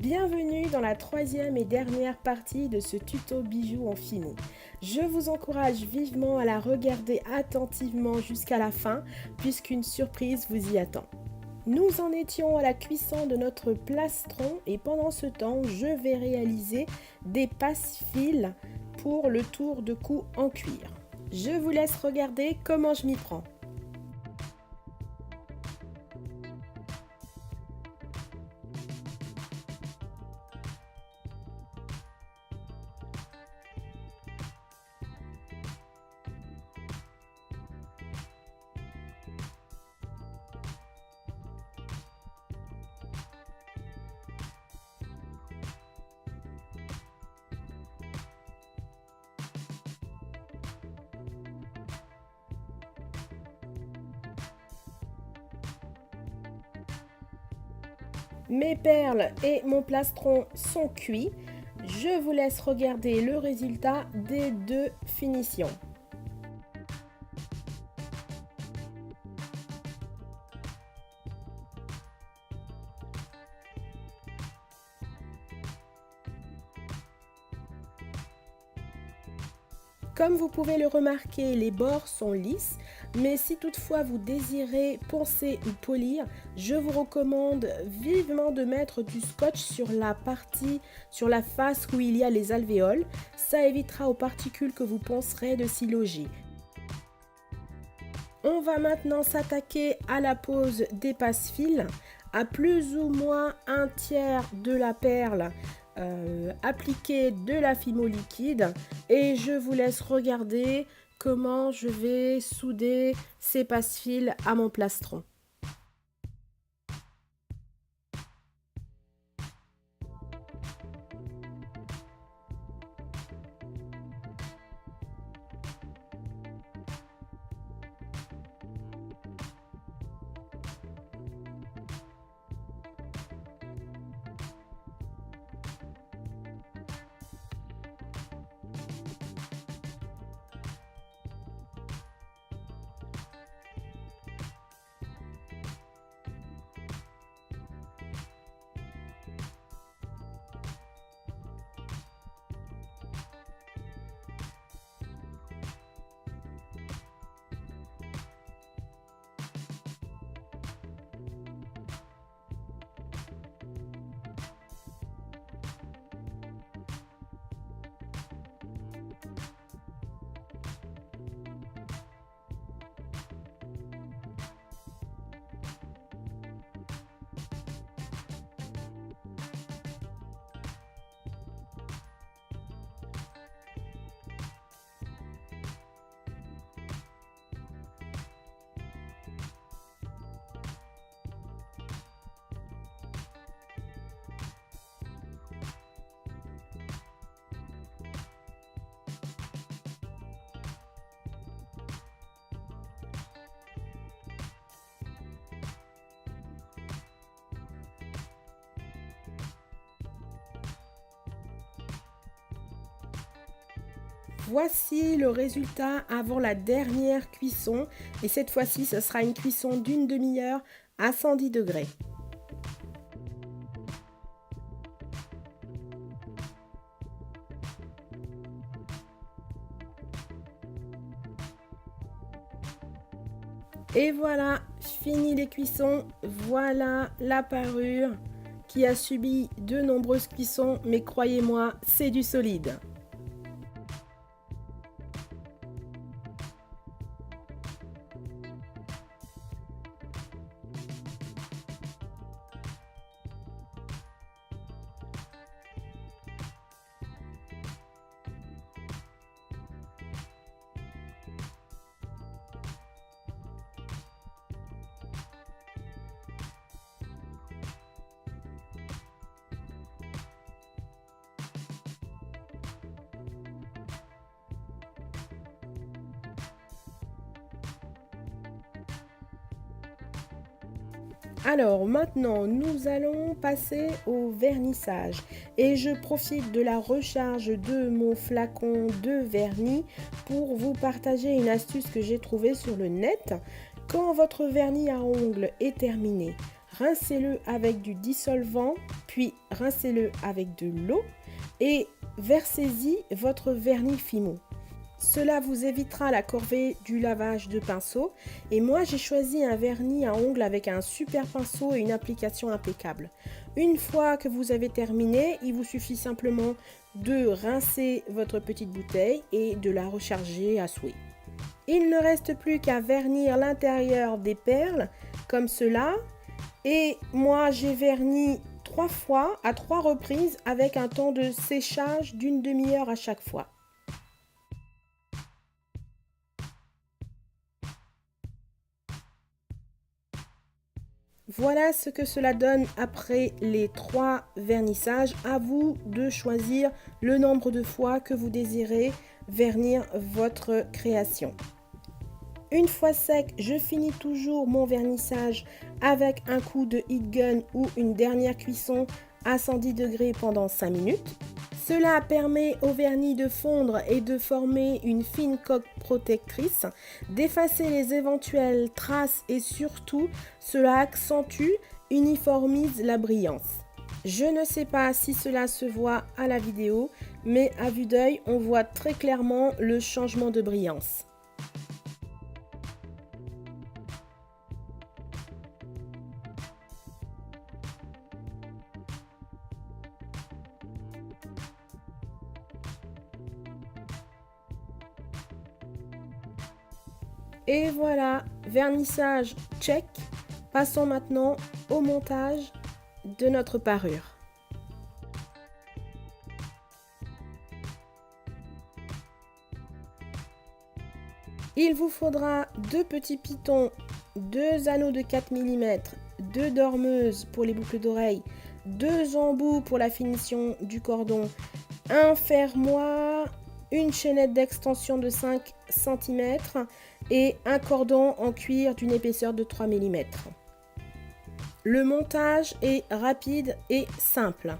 Bienvenue dans la troisième et dernière partie de ce tuto bijoux en fini. Je vous encourage vivement à la regarder attentivement jusqu'à la fin puisqu'une surprise vous y attend. Nous en étions à la cuisson de notre plastron et pendant ce temps, je vais réaliser des passe-fils pour le tour de cou en cuir. Je vous laisse regarder comment je m'y prends. Mes perles et mon plastron sont cuits. Je vous laisse regarder le résultat des deux finitions. Comme vous pouvez le remarquer, les bords sont lisses, mais si toutefois vous désirez poncer ou polir, je vous recommande vivement de mettre du scotch sur la face où il y a les alvéoles. Ça évitera aux particules que vous poncerez de s'y loger. On va maintenant s'attaquer à la pose des passe-fils à plus ou moins un tiers de la perle. Appliquer de la fimo liquide et je vous laisse regarder comment je vais souder ces passe-fils à mon plastron. Voici le résultat avant la dernière cuisson et cette fois-ci ce sera une cuisson d'une demi-heure à 110 degrés. Et voilà, fini les cuissons, voilà la parure qui a subi de nombreuses cuissons mais croyez-moi, c'est du solide. Alors maintenant, nous allons passer au vernissage et je profite de la recharge de mon flacon de vernis pour vous partager une astuce que j'ai trouvée sur le net. Quand votre vernis à ongles est terminé, rincez-le avec du dissolvant, puis rincez-le avec de l'eau et versez-y votre vernis Fimo. Cela vous évitera la corvée du lavage de pinceau et moi j'ai choisi un vernis à ongles avec un super pinceau et une application impeccable. Une fois que vous avez terminé, il vous suffit simplement de rincer votre petite bouteille et de la recharger à souhait. Il ne reste plus qu'à vernir l'intérieur des perles comme cela et moi j'ai verni 3 fois à 3 reprises avec un temps de séchage d'une demi-heure à chaque fois. Voilà ce que cela donne après les 3 vernissages. À vous de choisir le nombre de fois que vous désirez vernir votre création. Une fois sec, je finis toujours mon vernissage avec un coup de heat gun ou une dernière cuisson à 110 degrés pendant 5 minutes. Cela permet au vernis de fondre et de former une fine coque protectrice, d'effacer les éventuelles traces et surtout, cela accentue, uniformise la brillance. Je ne sais pas si cela se voit à la vidéo, mais à vue d'œil, on voit très clairement le changement de brillance. Et voilà, vernissage check. Passons maintenant au montage de notre parure. Il vous faudra 2 petits pitons, 2 anneaux de 4 mm, 2 dormeuses pour les boucles d'oreilles, 2 embouts pour la finition du cordon, un fermoir, une chaînette d'extension de 5 cm et un cordon en cuir d'une épaisseur de 3 mm. Le montage est rapide et simple.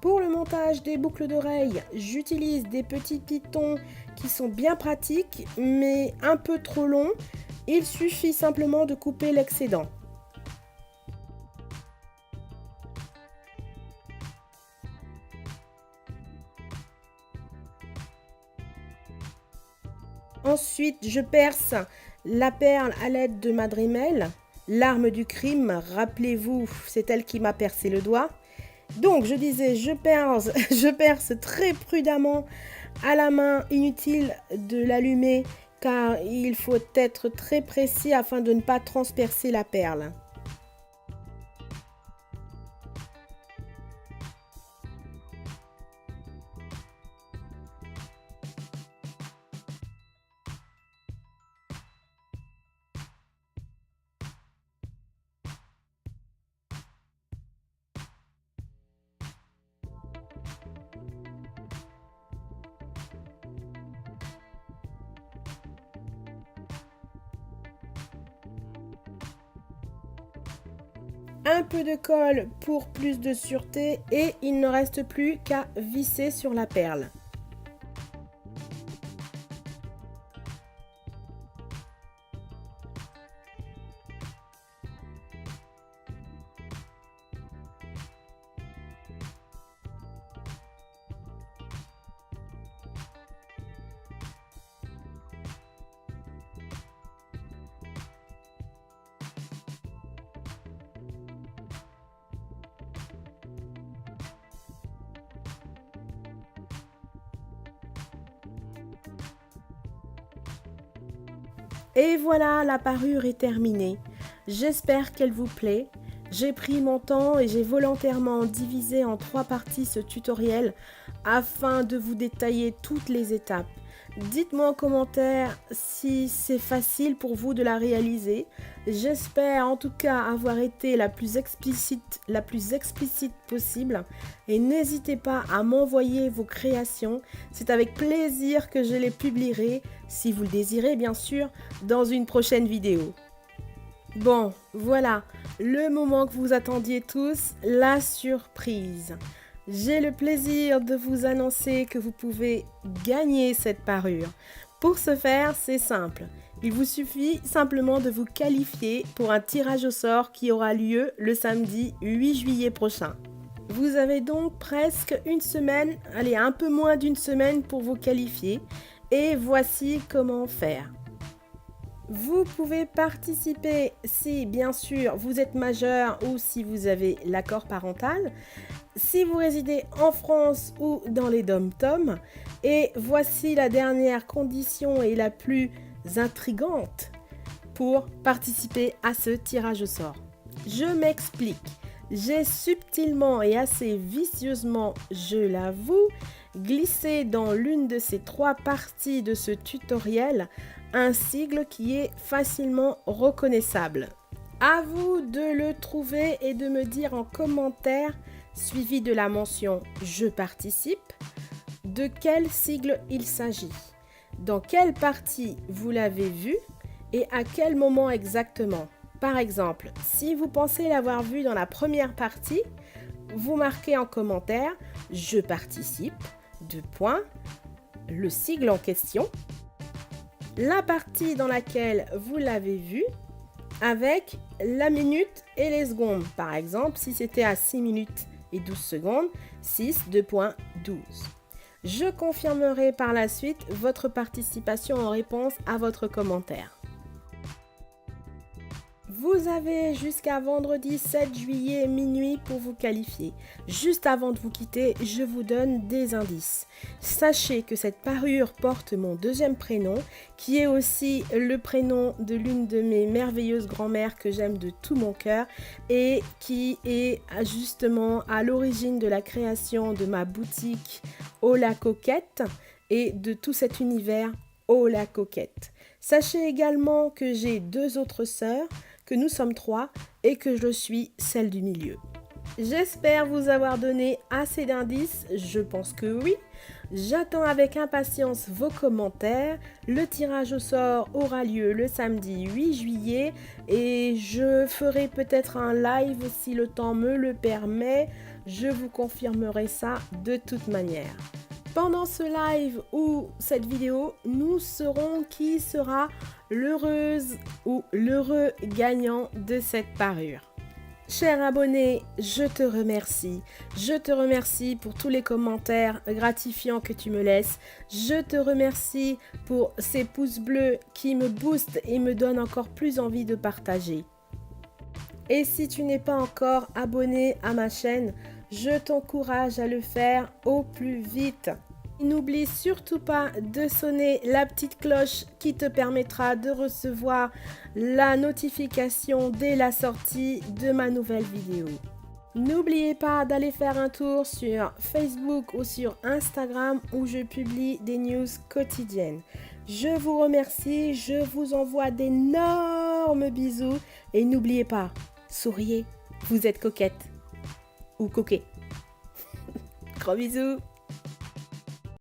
Pour le montage des boucles d'oreilles, j'utilise des petits pitons qui sont bien pratiques mais un peu trop longs. Il suffit simplement de couper l'excédent. Ensuite, je perce la perle à l'aide de ma Dremel, l'arme du crime. Rappelez-vous, c'est elle qui m'a percé le doigt. Donc, je disais, je perce très prudemment à la main, inutile de l'allumer car il faut être très précis afin de ne pas transpercer la perle. Un peu de colle pour plus de sûreté et il ne reste plus qu'à visser sur la perle. Et voilà, la parure est terminée. J'espère qu'elle vous plaît. J'ai pris mon temps et j'ai volontairement divisé en 3 parties ce tutoriel afin de vous détailler toutes les étapes. Dites-moi en commentaire si c'est facile pour vous de la réaliser. J'espère en tout cas avoir été la plus explicite possible. Et n'hésitez pas à m'envoyer vos créations. C'est avec plaisir que je les publierai, si vous le désirez bien sûr, dans une prochaine vidéo. Bon, voilà, le moment que vous attendiez tous, la surprise. J'ai le plaisir de vous annoncer que vous pouvez gagner cette parure. Pour ce faire, c'est simple. Il vous suffit simplement de vous qualifier pour un tirage au sort qui aura lieu le samedi 8 juillet prochain. Vous avez donc presque une semaine, allez, un peu moins d'une semaine pour vous qualifier. Et voici comment faire. Vous pouvez participer si, bien sûr, vous êtes majeur ou si vous avez l'accord parental, si vous résidez en France ou dans les DOM-TOM. Et voici la dernière condition et la plus intrigante pour participer à ce tirage au sort. Je m'explique. J'ai subtilement et assez vicieusement, je l'avoue, glissé dans l'une de ces 3 parties de ce tutoriel un sigle qui est facilement reconnaissable. À vous de le trouver et de me dire en commentaire, suivi de la mention « Je participe », de quel sigle il s'agit, dans quelle partie vous l'avez vu et à quel moment exactement. Par exemple, si vous pensez l'avoir vu dans la première partie, vous marquez en commentaire « Je participe », le sigle en question, la partie dans laquelle vous l'avez vu, avec la minute et les secondes. Par exemple, si c'était à 6 minutes et 12 secondes, 6, 2.12. Je confirmerai par la suite votre participation en réponse à votre commentaire. Vous avez jusqu'à vendredi 7 juillet minuit pour vous qualifier. Juste avant de vous quitter, je vous donne des indices. Sachez que cette parure porte mon deuxième prénom, qui est aussi le prénom de l'une de mes merveilleuses grand-mères que j'aime de tout mon cœur et qui est justement à l'origine de la création de ma boutique Oh la Coquette et de tout cet univers Oh la Coquette. Sachez également que j'ai 2 autres sœurs, que nous sommes 3 et que je suis celle du milieu. J'espère vous avoir donné assez d'indices, je pense que oui. J'attends avec impatience vos commentaires. Le tirage au sort aura lieu le samedi 8 juillet et je ferai peut-être un live si le temps me le permet. Je vous confirmerai ça de toute manière. Pendant ce live ou cette vidéo, nous saurons qui sera l'heureuse ou l'heureux gagnant de cette parure. Cher abonné, je te remercie. Je te remercie pour tous les commentaires gratifiants que tu me laisses. Je te remercie pour ces pouces bleus qui me boostent et me donnent encore plus envie de partager. Et si tu n'es pas encore abonné à ma chaîne, je t'encourage à le faire au plus vite. N'oublie surtout pas de sonner la petite cloche qui te permettra de recevoir la notification dès la sortie de ma nouvelle vidéo. N'oubliez pas d'aller faire un tour sur Facebook ou sur Instagram où je publie des news quotidiennes. Je vous remercie, je vous envoie d'énormes bisous et n'oubliez pas, souriez, vous êtes coquette ou coquet. Gros bisous.